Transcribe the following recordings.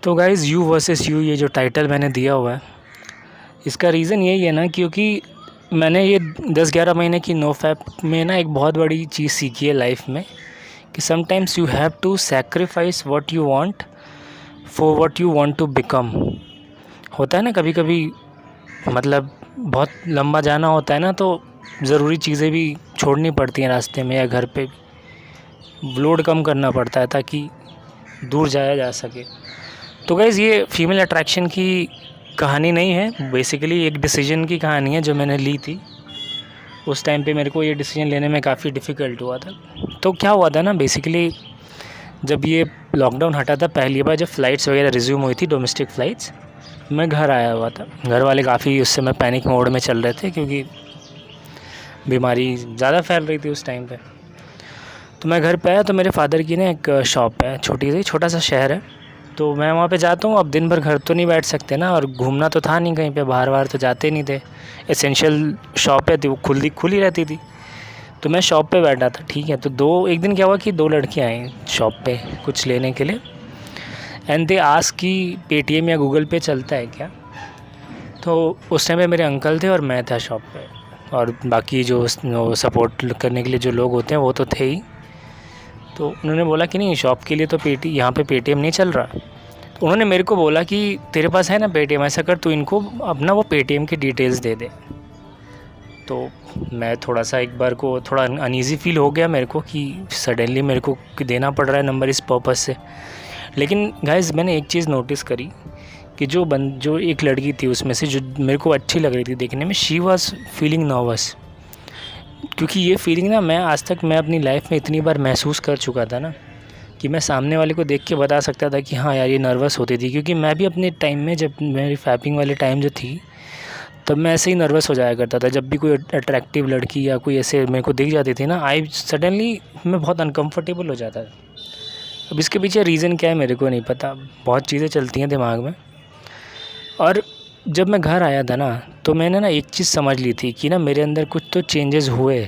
तो guys you versus you, ये जो टाइटल मैंने दिया हुआ है, इसका रीज़न यही है ना, क्योंकि मैंने ये 10-11 महीने की नो फैप में ना एक बहुत बड़ी चीज़ सीखी है लाइफ में, कि sometimes you have to sacrifice what you want for what you want to become. होता है ना कभी कभी, मतलब बहुत लंबा जाना होता है ना, तो ज़रूरी चीज़ें भी छोड़नी पड़ती हैं रास्ते में, या घर पे लोड कम करना पड़ता है ताकि दूर जाया जा सके। तो गाइज़ ये फ़ीमेल अट्रैक्शन की कहानी नहीं है, बेसिकली एक डिसीजन की कहानी है जो मैंने ली थी। उस टाइम पे मेरे को ये डिसीजन लेने में काफ़ी डिफ़िकल्ट हुआ था। तो क्या हुआ था ना, बेसिकली जब ये लॉकडाउन हटा था पहली बार, जब फ़्लाइट्स वगैरह रिज्यूम हुई थी, डोमेस्टिक फ़्लाइट्स, मैं घर आया हुआ था। घर वाले काफ़ी उस समय पैनिक मोड में चल रहे थे, क्योंकि बीमारी ज़्यादा फैल रही थी उस टाइम पे। तो मैं घर पे आया तो मेरे फ़ादर की ना एक शॉप है, छोटा सा शहर है, तो मैं वहाँ पे जाता हूँ। अब दिन भर घर तो नहीं बैठ सकते ना, और घूमना तो था नहीं कहीं पे, बाहर तो जाते नहीं थे। एसेंशियल शॉप है थी, वो खुली रहती थी। तो मैं शॉप पे बैठा था, ठीक है। तो एक दिन क्या हुआ कि 2 लड़कियाँ आई शॉप पे कुछ लेने के लिए, एंड दे आस्क कि पेटीएम या गूगल पे चलता है क्या। तो उस टाइम पे मेरे अंकल थे और मैं था शॉप पे, और बाकी जो सपोर्ट करने के लिए जो लोग होते हैं वो तो थे ही। तो उन्होंने बोला कि नहीं, शॉप के लिए तो यहाँ पे पेटीएम नहीं चल रहा। तो उन्होंने मेरे को बोला कि तेरे पास है ना पेटीएम, ऐसा कर तू इनको अपना वो पेटीएम की डिटेल्स दे दे। तो मैं थोड़ा सा एक बार को थोड़ा अनईज़ी फ़ील हो गया मेरे को, कि सडनली मेरे को देना पड़ रहा है नंबर इस पर्पज़ से। लेकिन गाइज़ मैंने एक चीज़ नोटिस करी कि जो एक लड़की थी उसमें से, जो मेरे को अच्छी लग रही थी देखने में, शी वाज़ फीलिंग नर्वस। क्योंकि ये फीलिंग ना मैं आज तक अपनी लाइफ में इतनी बार महसूस कर चुका था ना, कि मैं सामने वाले को देख के बता सकता था कि हाँ यार ये नर्वस होती थी। क्योंकि मैं भी अपने टाइम में, जब मेरी फैपिंग वाले टाइम जो थी, तब मैं ऐसे ही नर्वस हो जाया करता था। जब भी कोई अट्रैक्टिव लड़की या कोई ऐसे मेरे को दिख जाती थी ना, सडनली मैं बहुत अनकम्फर्टेबल हो जाता था। अब इसके पीछे रीज़न क्या है मेरे को नहीं पता, बहुत चीज़ें चलती हैं दिमाग में। और जब मैं घर आया था ना, तो मैंने ना एक चीज़ समझ ली थी कि ना मेरे अंदर कुछ तो चेंजेस हुए,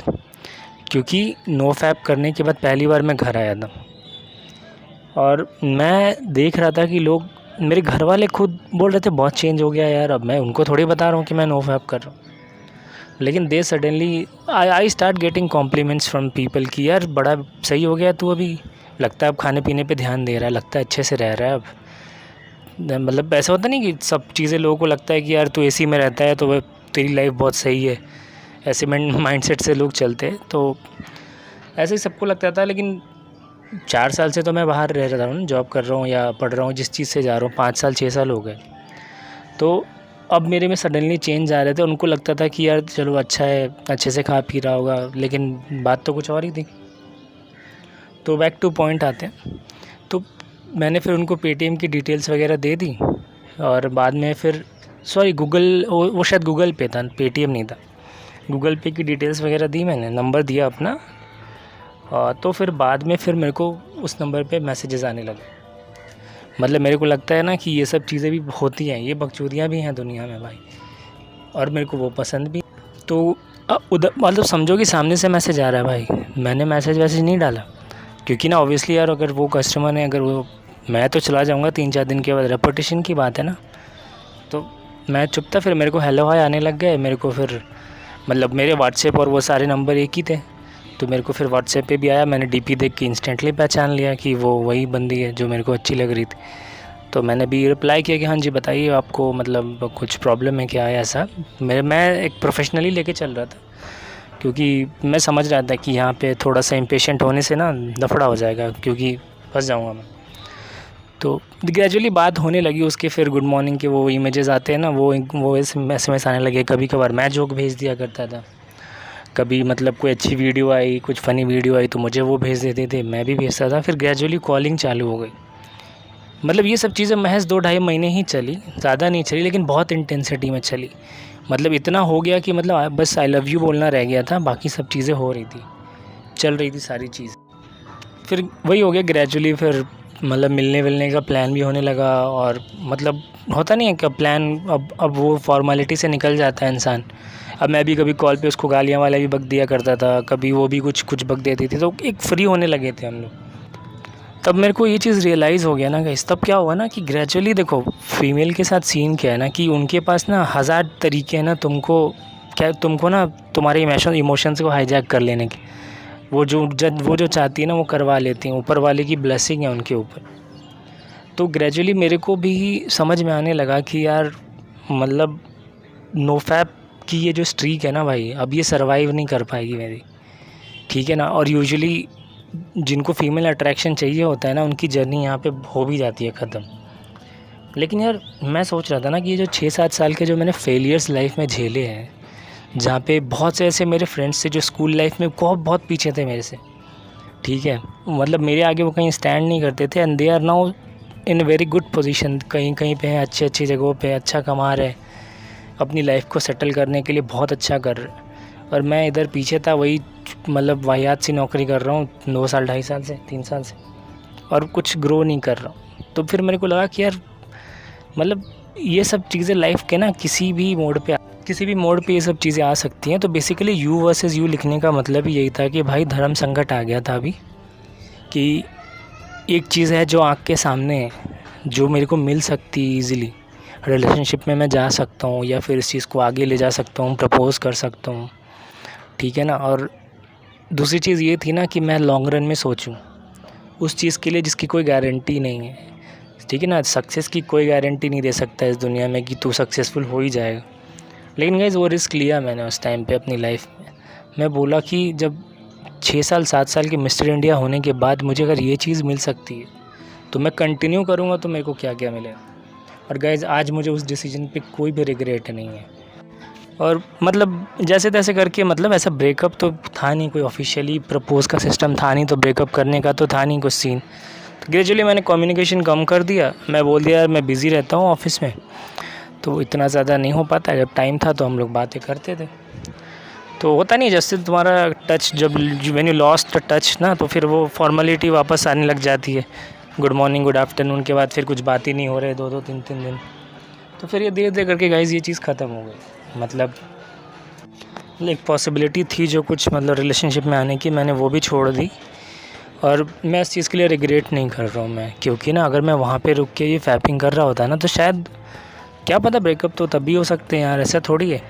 क्योंकि नो फैप करने के बाद पहली बार मैं घर आया था, और मैं देख रहा था कि लोग, मेरे घर वाले खुद बोल रहे थे बहुत चेंज हो गया यार। अब मैं उनको थोड़ी बता रहा हूँ कि मैं नो फैप कर रहा हूँ, लेकिन दे suddenly I start getting compliments from people कि यार बड़ा सही हो गया तू, अभी लगता है अब खाने पीने पे ध्यान दे रहा है, लगता है अच्छे से रह रहा है अब। मतलब ऐसा होता नहीं कि सब चीज़ें लोगों को लगता है कि यार तू एसी में रहता है तो वह तेरी लाइफ बहुत सही है, ऐसे माइंडसेट से लोग चलते हैं। तो ऐसे ही सबको लगता था। लेकिन 4 साल से तो मैं बाहर रह रहा हूँ, जॉब कर रहा हूँ या पढ़ रहा हूँ, जिस चीज़ से जा रहा हूँ, 5 साल 6 साल हो गए। तो अब मेरे में सडनली चेंज आ रहे थे। उनको लगता था कि यार चलो अच्छा है, अच्छे से खा पी रहा होगा, लेकिन बात तो कुछ और ही थी। तो बैक टू पॉइंट आते हैं। तो मैंने फिर उनको पेटीएम की डिटेल्स वगैरह दे दी, और बाद में फिर गूगल, वो शायद गूगल पे था, पेटीएम नहीं था। गूगल पे की डिटेल्स वगैरह दी मैंने, नंबर दिया अपना, तो फिर बाद में फिर मेरे को उस नंबर पे मैसेजेस आने लगे। मतलब मेरे को लगता है ना कि ये सब चीज़ें भी होती हैं, ये बकचोदियाँ भी हैं दुनिया में भाई, और मेरे को वो पसंद भी। तो उधर मतलब समझो कि सामने से मैसेज आ रहा है भाई, मैंने मैसेज वैसेज नहीं डाला, क्योंकि ना ऑब्वियसली यार अगर वो कस्टमर ने, अगर वो, मैं तो चला जाऊँगा 3-4 दिन के बाद, रेपुटेशन की बात है ना। तो मैं चुप था। फिर मेरे को हेलो हाय आने लग गए। मेरे को फिर मतलब मेरे व्हाट्सएप और वो सारे नंबर एक ही थे, तो मेरे को फिर व्हाट्सएप पे भी आया। मैंने डीपी देख के इंस्टेंटली पहचान लिया कि वो वही बंदी है जो मेरे को अच्छी लग रही थी। तो मैंने भी रिप्लाई किया कि हाँ जी बताइए, आपको मतलब कुछ प्रॉब्लम है क्या है ऐसा। मैं एक प्रोफेशनली लेके चल रहा था, क्योंकि मैं समझ रहा था कि यहाँ पे थोड़ा सा इम्पेशेंट होने से ना लफड़ा हो जाएगा, क्योंकि फंस जाऊँगा मैं। तो ग्रेजुअली बात होने लगी उसके। फिर गुड मॉर्निंग के वो इमेजेस आते हैं ना, वो SMS आने लगे। कभी कभार मैं जोक भेज दिया करता था, कभी मतलब कोई अच्छी वीडियो आई, कुछ फ़नी वीडियो आई तो मुझे वो भेज देते थे, मैं भी भेजता था। फिर ग्रेजुअली कॉलिंग चालू हो गई। मतलब ये सब चीज़ें महज़ 2-2.5 महीने ही चली, ज़्यादा नहीं चली, लेकिन बहुत इंटेंसिटी में चली। मतलब इतना हो गया कि मतलब बस आई लव यू बोलना रह गया था, बाकी सब चीज़ें हो रही थी, चल रही थी सारी चीज़। फिर वही हो गया ग्रेजुअली। फिर मतलब मिलने विलने का प्लान भी होने लगा, और मतलब होता नहीं है कि प्लान अब वो फॉर्मेलिटी से निकल जाता है इंसान। अब मैं भी कभी कॉल पे उसको गालियाँ वाला भी बक दिया करता था, कभी वो भी कुछ बक देती थी, तो एक फ्री होने लगे थे हम लोग। तब मेरे को ये चीज़ रियलाइज़ हो गया ना गाइस, तब क्या हुआ ना कि ग्रेजुअली देखो फीमेल के साथ सीन क्या है ना कि उनके पास ना हज़ार तरीके हैं ना तुमको ना तुम्हारे इमोशंस को हाईजैक कर लेने के। वो जो चाहती है ना वो करवा लेती हैं, ऊपर वाले की ब्लेसिंग है उनके ऊपर। तो ग्रेजुअली मेरे को भी समझ में आने लगा कि यार मतलब नोफैप की ये जो स्ट्रीक है ना भाई, अब ये सर्वाइव नहीं कर पाएगी मेरी, ठीक है ना। और यूजुअली जिनको फीमेल अट्रैक्शन चाहिए होता है ना, उनकी जर्नी यहाँ पे हो भी जाती है ख़त्म। लेकिन यार मैं सोच रहा था ना कि ये जो 6-7 साल के जो मैंने फेलियर्स लाइफ में झेले हैं, जहाँ पे बहुत से ऐसे मेरे फ्रेंड्स थे जो स्कूल लाइफ में बहुत पीछे थे मेरे से, ठीक है, मतलब मेरे आगे वो कहीं स्टैंड नहीं करते थे, and they are now in very good position, कहीं पे हैं, अच्छी जगहों पे अच्छा कमा रहे, अपनी लाइफ को सेटल करने के लिए बहुत अच्छा कर रहे। और मैं इधर पीछे था, वही मतलब वाहियात सी नौकरी कर रहा हूँ 2 साल 2.5 साल से 3 साल से, और कुछ ग्रो नहीं कर रहा हूँ। तो फिर मेरे को लगा कि यार मतलब ये सब चीज़ें लाइफ के ना किसी भी मोड़ पे ये सब चीज़ें आ सकती हैं। तो बेसिकली यू वर्सेस यू लिखने का मतलब ही यही था कि भाई धर्म संकट आ गया था अभी, कि एक चीज़ है जो आँख के सामने है, जो मेरे को मिल सकती है ईज़िली, रिलेशनशिप में मैं जा सकता हूँ या फिर इस चीज़ को आगे ले जा सकता हूँ, प्रपोज़ कर सकता हूँ, ठीक है ना। और दूसरी चीज़ ये थी ना कि मैं लॉन्ग रन में सोचूं उस चीज़ के लिए जिसकी कोई गारंटी नहीं है, ठीक है ना। सक्सेस की कोई गारंटी नहीं दे सकता इस दुनिया में कि तू सक्सेसफुल हो ही जाएगा। लेकिन गाइस वो रिस्क लिया मैंने उस टाइम पे अपनी लाइफ में। मैं बोला कि जब 6 साल 7 साल के मिस्टर इंडिया होने के बाद मुझे अगर ये चीज़ मिल सकती है तो मैं कंटिन्यू करूँगा, तो मेरे को क्या क्या मिलेगा। और गाइस आज मुझे उस डिसीजन पे कोई भी रिग्रेट नहीं है। और मतलब जैसे तैसे करके, मतलब ऐसा ब्रेकअप तो था नहीं, कोई ऑफिशियली प्रपोज़ का सिस्टम था नहीं, तो ब्रेकअप करने का तो था नहीं कुछ सीन। तो ग्रेजुअली मैंने कम्युनिकेशन कम कर दिया, मैं बोल दिया यार मैं बिज़ी रहता हूँ ऑफिस में, तो इतना ज़्यादा नहीं हो पाता। जब टाइम था तो हम लोग बातें करते थे। तो होता नहीं, जैसे तुम्हारा टच जब when you lost the touch ना, तो फिर वो फॉर्मेलिटी वापस आने लग जाती है, गुड मॉर्निंग गुड आफ्टरनून के बाद फिर कुछ बात ही नहीं हो रहे 2-2 3-3 दिन। तो फिर ये धीरे धीरे करके गाइस ये चीज़ ख़त्म हो गई। मतलब एक पॉसिबिलिटी थी जो कुछ मतलब रिलेशनशिप में आने की, मैंने वो भी छोड़ दी। और मैं इस चीज़ के लिए रिग्रेट नहीं कर रहा हूँ मैं, क्योंकि ना अगर मैं वहाँ पे रुक के ये फैपिंग कर रहा होता ना, तो शायद क्या पता ब्रेकअप तो तब भी हो सकते हैं यार, ऐसा थोड़ी है।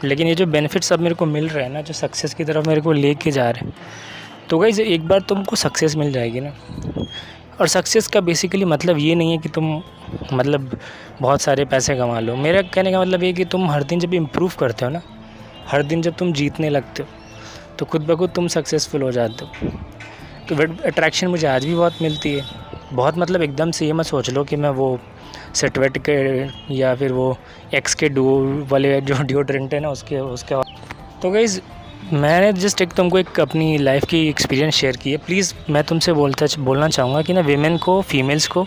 लेकिन ये जो बेनिफिट्स अब मेरे को मिल रहे हैं ना, जो सक्सेस की तरफ मेरे को लेके जा रहे हैं, तो गाइस एक बार तुमको सक्सेस मिल जाएगी ना, और सक्सेस का बेसिकली मतलब ये नहीं है कि तुम मतलब बहुत सारे पैसे कमा लो। मेरा कहने का मतलब ये कि तुम हर दिन जब इम्प्रूव करते हो ना, हर दिन जब तुम जीतने लगते हो, तो खुद ब खुद तुम सक्सेसफुल हो जाते हो। तो अट्रैक्शन मुझे आज भी बहुत मिलती है, बहुत, मतलब एकदम से ये मत सोच लो कि मैं वो सेटवेट के या फिर वो एक्स के डू वाले जो डिओड्रेंट है ना उसके। तो गाइज़ मैंने जस्ट एक तुमको एक अपनी लाइफ की एक्सपीरियंस शेयर की है। प्लीज़ मैं तुमसे बोलना चाहूँगा कि ना विमेन को, फीमेल्स को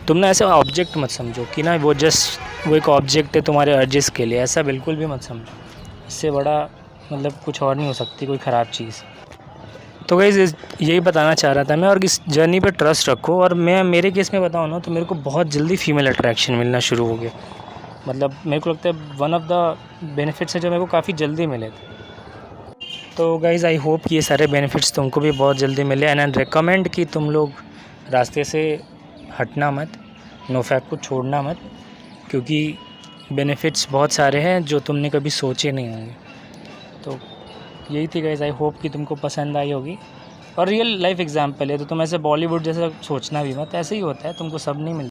तुम ना ऐसा ऑब्जेक्ट मत समझो कि ना वो एक ऑब्जेक्ट है तुम्हारे अर्जेस के लिए, ऐसा बिल्कुल भी मत समझो। इससे बड़ा मतलब कुछ और नहीं हो सकती कोई ख़राब चीज़। तो गाइज़ यही बताना चाह रहा था मैं। और इस जर्नी पे ट्रस्ट रखो। और मैं मेरे केस में बताऊँ ना, तो मेरे को बहुत जल्दी फीमेल अट्रैक्शन मिलना शुरू हो गया। मतलब मेरे को लगता है वन ऑफ द बेनिफिट्स है जो मेरे को काफ़ी जल्दी मिले थे। तो गाइज़ आई होप कि ये सारे बेनिफिट्स तुमको भी बहुत जल्दी मिले, एंड आई रिकमेंड कि तुम लोग रास्ते से हटना मत, नोफैप को छोड़ना मत, क्योंकि बेनिफिट्स बहुत सारे हैं जो तुमने कभी सोचे नहीं होंगे। तो यही थी गाइज़, आई होप कि तुमको पसंद आई होगी। और रियल लाइफ एग्जाम्पल है, तो तुम ऐसे बॉलीवुड जैसा सोचना भी मत, ऐसे ही होता है, तुमको सब नहीं मिलता।